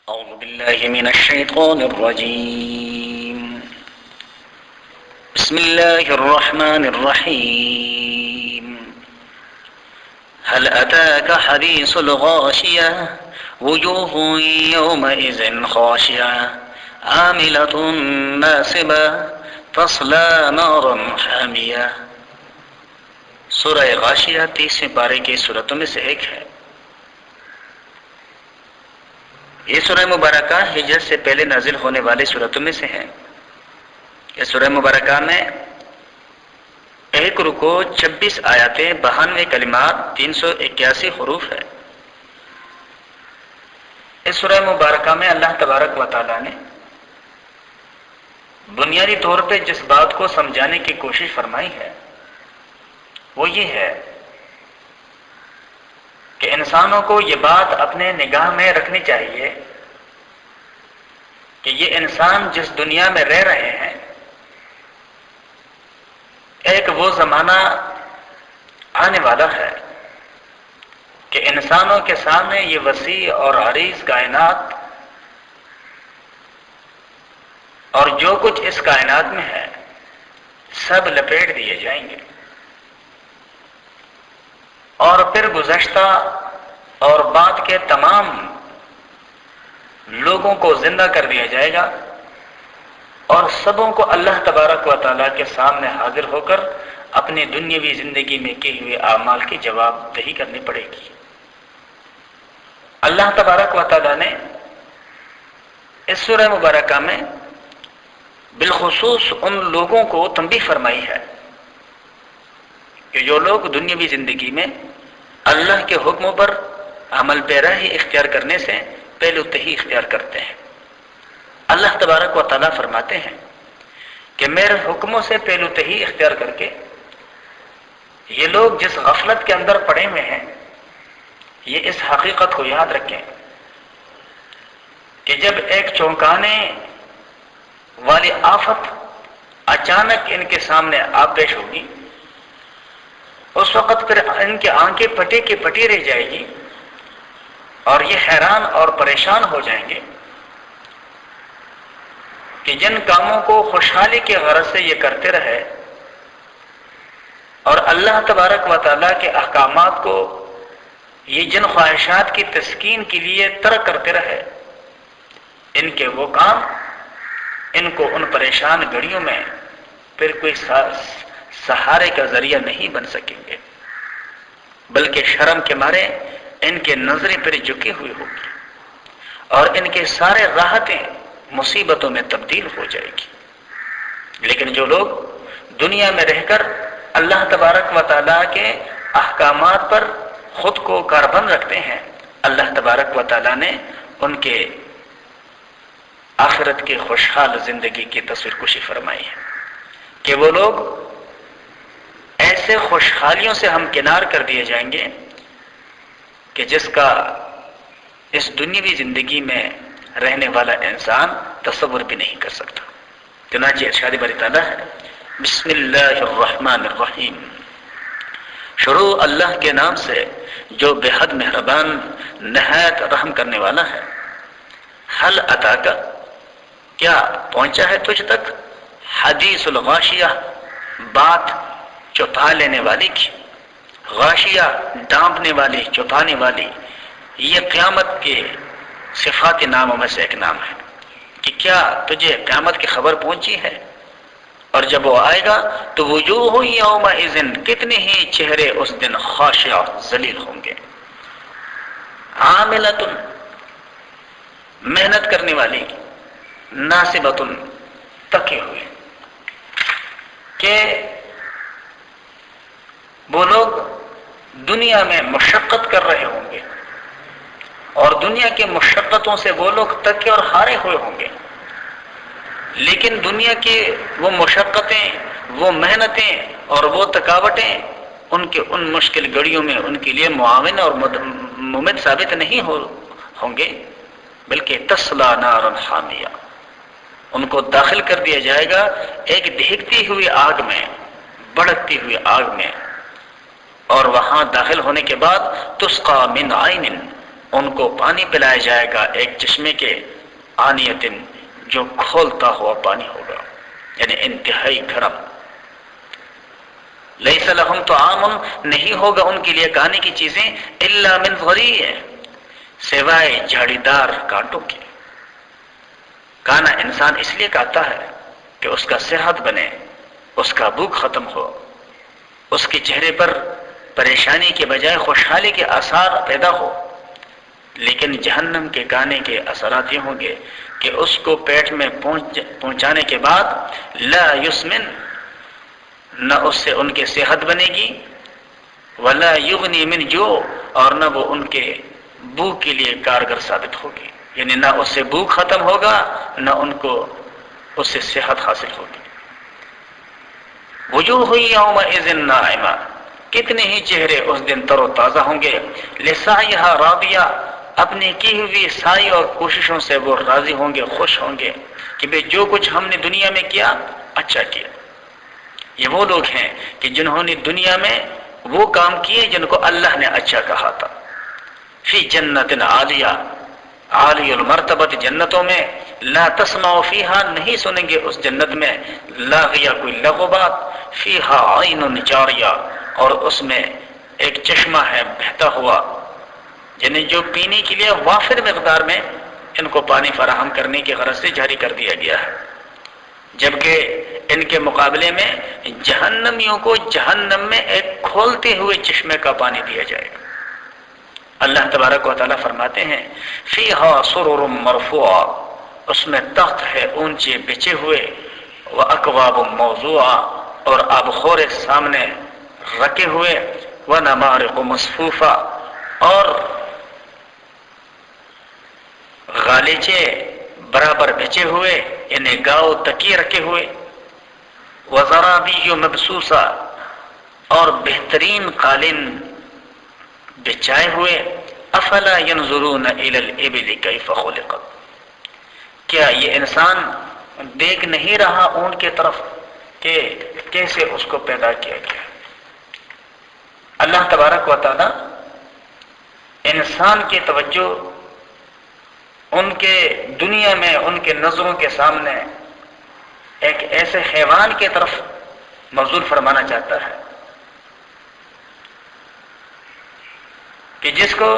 أعوذ بالله من الشيطان الرجيم. بسم الله الرحمن الرحيم. هل أتاك حديث الغاشية وجوه يومئذ خاشعة عاملة ناصبة تصلى نارا حامية. سورہ غاشیہ 30ویں پارے کی سورتوں میں سے ایک ہے. یہ سورہ مبارکہ ہجرت سے پہلے نازل ہونے والی سورتوں میں سے ہے. یہ سورہ مبارکہ میں ایک رکوع 26 آیاتیں 92 کلمات 381 حروف ہے. اس سورہ مبارکہ میں اللہ تبارک و تعالی نے بنیادی طور پہ جس بات کو سمجھانے کی کوشش فرمائی ہے وہ یہ ہے کہ انسانوں کو یہ بات اپنے نگاہ میں رکھنی چاہیے کہ یہ انسان جس دنیا میں رہ رہے ہیں ایک وہ زمانہ آنے والا ہے کہ انسانوں کے سامنے یہ وسیع اور عریض کائنات اور جو کچھ اس کائنات میں ہے سب لپیٹ دیے جائیں گے اور پھر گزشتہ اور بعد کے تمام لوگوں کو زندہ کر دیا جائے گا اور سبوں کو اللہ تبارک و تعالیٰ کے سامنے حاضر ہو کر اپنی دنیاوی زندگی میں کیے ہوئے اعمال کی جواب دہی کرنی پڑے گی. اللہ تبارک و تعالیٰ نے اس سورہ مبارکہ میں بالخصوص ان لوگوں کو تنبیہ فرمائی ہے کہ جو لوگ دنیاوی زندگی میں اللہ کے حکموں پر عمل پیرا ہی اختیار کرنے سے پہلو تہی اختیار کرتے ہیں. اللہ تبارک و تعالیٰ فرماتے ہیں کہ میرے حکموں سے پہلو تہی اختیار کر کے یہ لوگ جس غفلت کے اندر پڑے ہوئے ہیں یہ اس حقیقت کو یاد رکھیں کہ جب ایک چونکانے والی آفت اچانک ان کے سامنے آ پیش ہوگی اس وقت پھر ان کی آنکھیں پٹی کی پٹی رہ جائے گی اور یہ حیران اور پریشان ہو جائیں گے کہ جن کاموں کو خوشحالی کے غرض سے یہ کرتے رہے اور اللہ تبارک و تعالیٰ کے احکامات کو یہ جن خواہشات کی تسکین کے لیے ترک کرتے رہے ان کے وہ کام ان کو ان پریشان گھڑیوں میں پھر کوئی سہارے کا ذریعہ نہیں بن سکیں گے بلکہ شرم کے مارے ان کے نظریں پھر جھکی ہوئی ہوگی اور ان کے سارے راحتیں مصیبتوں میں تبدیل ہو جائے گی. لیکن جو لوگ دنیا میں رہ کر اللہ تبارک و تعالیٰ کے احکامات پر خود کو کاربند رکھتے ہیں اللہ تبارک و تعالیٰ نے ان کے آخرت کی خوشحال زندگی کی تصویر کشی فرمائی ہے کہ وہ لوگ ایسے خوشحالیوں سے ہمکنار کر دیے جائیں گے کہ جس کا اس دنیاوی زندگی میں رہنے والا انسان تصور بھی نہیں کر سکتا. چنانچہ ارشاد باری تعالیٰ ہے بسم اللہ الرحمن الرحیم. شروع اللہ کے نام سے جو بے حد مہربان نہایت رحم کرنے والا ہے. حل اتاک کیا پہنچا ہے تجھ تک حدیث الغاشیہ بات چپا لینے والی کی. غاشیہ ڈانپنے والی چپانے والی یہ قیامت کے صفات ناموں میں سے ایک نام ہے کہ کیا تجھے قیامت کی خبر پہنچی ہے اور جب وہ آئے گا تو وجوہ یومئذ کتنے ہی چہرے اس دن خاشعہ ذلیل ہوں گے. عاملۃ محنت کرنے والی ناصبۃ تکے ہوئے کہ وہ لوگ دنیا میں مشقت کر رہے ہوں گے اور دنیا کی مشقتوں سے وہ لوگ تکے اور ہارے ہوئے ہوں گے لیکن دنیا کی وہ مشقتیں وہ محنتیں اور وہ تھکاوٹیں ان کے ان مشکل گھڑیوں میں ان کے لیے معاون اور ممد ثابت نہیں ہوں گے بلکہ تصلی نارا حامیہ ان کو داخل کر دیا جائے گا ایک دہکتی ہوئی آگ میں بڑھتی ہوئی آگ میں اور وہاں داخل ہونے کے بعد تسقى من عین ان کو پانی پلایا جائے گا ایک چشمے کے آنیتن جو کھولتا ہوا پانی ہوگا، یعنی انتہائی گرم۔ لیس لہم طعام، نہیں ہوگا ان کے لیے کھانے کی چیزیں، الا من ضریع، سوائے جھاڑی دار کانٹوں کے۔ کھانا انسان اس لیے کھاتا ہے کہ اس کا صحت بنے، اس کا بھوک ختم ہو، اس کے چہرے پر پریشانی کے بجائے خوشحالی کے آثار پیدا ہو۔ لیکن جہنم کے کھانے کے اثرات یہ ہوں گے کہ اس کو پیٹ میں پہنچانے کے بعد لا یسمن، نہ اس سے ان کے صحت بنے گی، ولا یغنی من جوع، اور نہ وہ ان کے بھوک کے لیے کارگر ثابت ہوگی، یعنی نہ اس سے بھوک ختم ہوگا نہ ان کو اس سے صحت حاصل ہوگی۔ وجوہ یومئذ ناعمہ، کتنے ہی چہرے اس دن تر و تازہ ہوں گے، لسعیہا راضیہ، اپنی کی ہوئی سعی اور کوششوں سے وہ راضی ہوں گے، خوش ہوں گے کہ بھئی جو کچھ ہم نے دنیا میں کیا اچھا کیا۔ یہ وہ لوگ ہیں کہ جنہوں نے دنیا میں وہ کام کیے جن کو اللہ نے اچھا کہا تھا۔ فی جنت عالیہ، عالی المرتبت، جنتوں میں، لا تسمع فیہا، نہیں سنیں گے اس جنت میں، لاغیہ، کوئی لغو بات، فیہا عین جاریہ، اور اس میں ایک چشمہ ہے بہتا ہوا، یعنی جو پینے کے لیے وافر مقدار میں ان کو پانی فراہم کرنے کی غرض سے جاری کر دیا گیا ہے، جبکہ ان کے مقابلے میں جہنمیوں کو جہنم میں ایک کھولتے ہوئے چشمے کا پانی دیا جائے گا۔ اللہ تبارک و تعالیٰ فرماتے ہیں فیہا سرر مرفوعہ، اس میں تخت ہے اونچے بچے ہوئے، واکواب موضوعہ، اور آبخور سامنے رکھے ہوئے، ونمارق مصفوفہ، اور غالیچے برابر بچے ہوئے، یعنی گاؤ تکیے رکھے ہوئے، وزرابی مبسوسہ، اور بہترین قالین بچھائے ہوئے، افلا ينظرون الى الابل كيف خلقت، کیا یہ انسان دیکھ نہیں رہا اونٹ کی طرف کہ کیسے اس کو پیدا کیا گیا۔ اللہ تبارک و تعالی انسان کی توجہ ان کے دنیا میں ان کے نظروں کے سامنے ایک ایسے حیوان کی طرف مبذول فرمانا چاہتا ہے کہ جس کو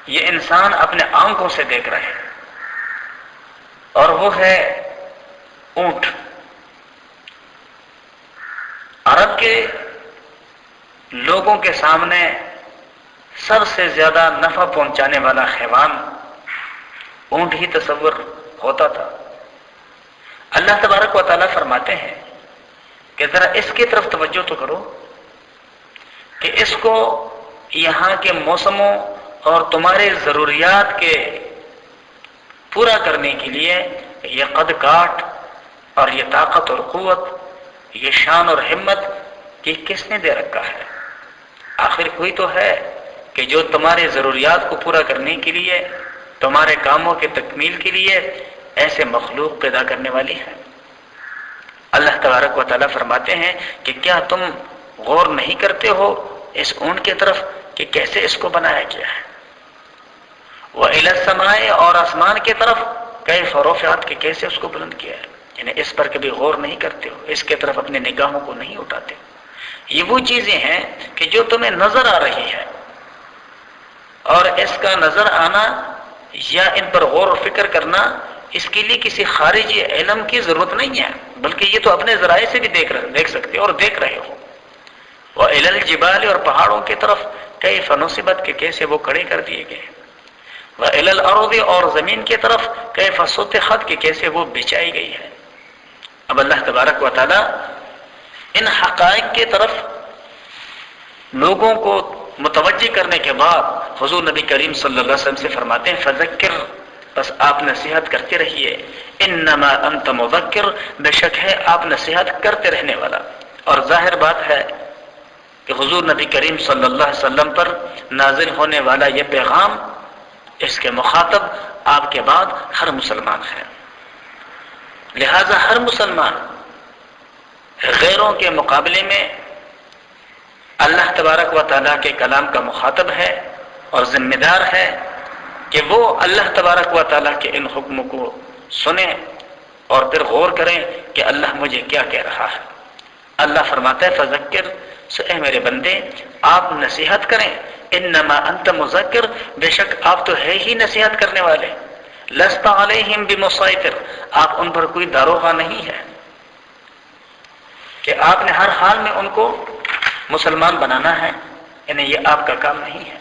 یہ انسان اپنے آنکھوں سے دیکھ رہے ہیں، اور وہ ہے اونٹ۔ عرب کے لوگوں کے سامنے سب سے زیادہ نفع پہنچانے والا حیوان اونٹ ہی تصور ہوتا تھا۔ اللہ تبارک و تعالیٰ فرماتے ہیں کہ ذرا اس کی طرف توجہ تو کرو کہ اس کو یہاں کے موسموں اور تمہارے ضروریات کے پورا کرنے کے لیے یہ قد کاٹ اور یہ طاقت اور قوت، یہ شان اور ہمت، یہ کس نے دے رکھا ہے؟ آخر کوئی تو ہے کہ جو تمہارے ضروریات کو پورا کرنے کے لیے، تمہارے کاموں کے تکمیل کے لیے ایسے مخلوق پیدا کرنے والی ہے۔ اللہ تبارک و تعالیٰ فرماتے ہیں کہ کیا تم غور نہیں کرتے ہو اس اونٹ کی طرف کہ کیسے اس کو بنایا گیا ہے؟ وَإِلَى السَّمَاءِ، اور آسمان کی طرف، کیف رفعت، کہ کیسے اس کو بلند کیا ہے، یعنی اس پر کبھی غور نہیں کرتے ہو، اس کی طرف اپنے نگاہوں کو نہیں اٹھاتے ہو۔ یہ وہ چیزیں ہیں کہ جو تمہیں نظر آ رہی ہے، اور اس کا نظر آنا یا ان پر غور و فکر کرنا، اس کے لیے کسی خارجی علم کی ضرورت نہیں ہے، بلکہ یہ تو اپنے ذرائع سے بھی دیکھ سکتے ہو اور دیکھ رہے ہو۔ وَإِلَى الْجِبَالِ، اور پہاڑوں کی طرف، كَيْفَ نُصِبَتْ، کہ کیسے وہ کھڑے کر دیے گئے۔ وَإِلَى الْأَرْضِ، اور زمین کی طرف، كَيْفَ سُطِحَتْ، کہ کیسے وہ بچھائی گئی ہے۔ اب اللہ تبارک و تعالی ان حقائق کی طرف لوگوں کو متوجہ کرنے کے بعد حضور نبی کریم صلی اللہ علیہ وسلم سے فرماتے ہیں فذکر، بس آپ نصیحت کرتے رہیے، انما انت مذکر، بے شک ہے آپ نصیحت کرتے رہنے والا۔ اور ظاہر بات ہے کہ حضور نبی کریم صلی اللہ علیہ وسلم پر نازل ہونے والا یہ پیغام، اس کے مخاطب آپ کے بعد ہر مسلمان ہے، لہذا ہر مسلمان غیروں کے مقابلے میں اللہ تبارک و تعالیٰ کے کلام کا مخاطب ہے اور ذمہ دار ہے کہ وہ اللہ تبارک و تعالیٰ کے ان حکموں کو سنیں اور پھر غور کریں کہ اللہ مجھے کیا کہہ رہا ہے۔ اللہ فرماتا ہے فذکر، سو اے میرے بندے آپ نصیحت کریں، انما انت مذکر، بے شک آپ تو ہے ہی نصیحت کرنے والے، لست علیہم بمسیطر، آپ ان پر کوئی داروغہ نہیں ہے کہ آپ نے ہر حال میں ان کو مسلمان بنانا ہے، یعنی یہ آپ کا کام نہیں ہے۔